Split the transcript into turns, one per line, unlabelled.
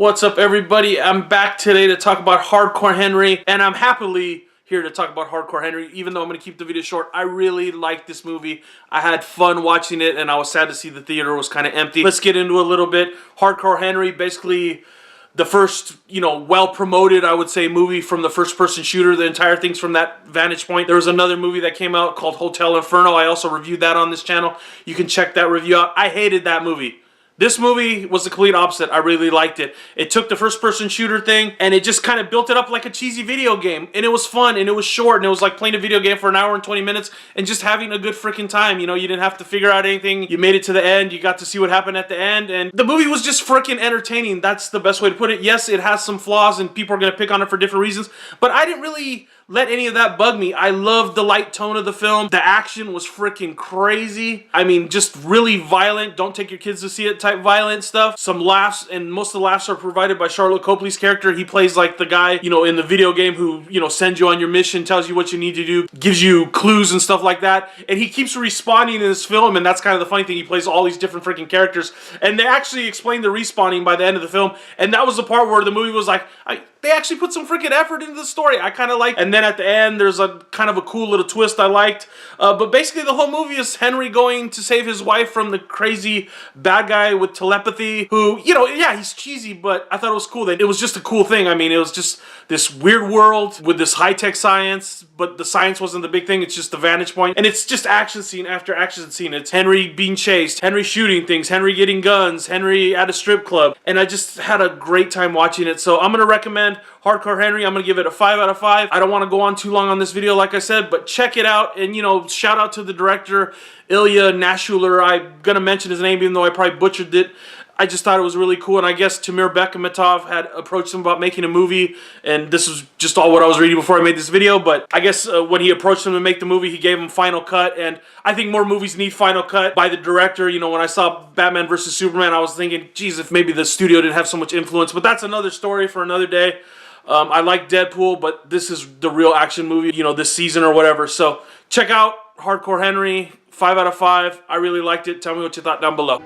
What's up, everybody? I'm back today to talk about Hardcore Henry, and I'm happily here to talk about Hardcore Henry, even though I'm going to keep the video short. I really liked this movie. I had fun watching it, and I was sad to see the theater was kind of empty. Let's get into it a little bit. Hardcore Henry, basically the first, well-promoted, I would say, movie from the first-person shooter. The entire thing's from that vantage point. There was another movie that came out called Hotel Inferno. I also reviewed that on this channel. You can check that review out. I hated that movie. This movie was the complete opposite. I really liked it. It took the first-person shooter thing, and it just kind of built it up like a cheesy video game. And it was fun, and it was short, and it was like playing a video game for an hour and 20 minutes and just having a good freaking time. You didn't have to figure out anything. You made it to the end. You got to see what happened at the end, and the movie was just freaking entertaining. That's the best way to put it. Yes, it has some flaws, and people are going to pick on it for different reasons, but I didn't really let any of that bug me. I loved the light tone of the film. The action was freaking crazy. I mean, just really violent. Don't take your kids to see it type violent stuff. Some laughs, and most of the laughs are provided by Charlotte Copley's character. He plays like the guy, in the video game who, sends you on your mission, tells you what you need to do, gives you clues and stuff like that. And he keeps respawning in this film, and that's kind of the funny thing. He plays all these different freaking characters. And they actually explain the respawning by the end of the film. And that was the part where the movie was like, they actually put some freaking effort into the story. I kind of like. And then at the end, there's a kind of a cool little twist I liked. But basically, the whole movie is Henry going to save his wife from the crazy bad guy with telepathy who, yeah, he's cheesy, but I thought it was cool. That it was just a cool thing. I mean, it was just this weird world with this high-tech science, but the science wasn't the big thing. It's just the vantage point. And it's just action scene after action scene. It's Henry being chased, Henry shooting things, Henry getting guns, Henry at a strip club. And I just had a great time watching it. So I'm going to recommend Hardcore Henry. I'm going to give it a 5 out of 5. I don't want to go on too long on this video, like I said, but check it out. And, shout out to the director, Ilya Nashuler. I'm going to mention his name, even though I probably butchered it. I just thought it was really cool, and I guess Timur Bekmambetov had approached him about making a movie, and this was just all what I was reading before I made this video, but I guess when he approached him to make the movie, he gave him final cut, and I think more movies need final cut by the director. When I saw Batman vs. Superman, I was thinking, geez, if maybe the studio didn't have so much influence, but that's another story for another day. I like Deadpool, but this is the real action movie, this season or whatever, so check out Hardcore Henry, 5 out of 5. I really liked it. Tell me what you thought down below.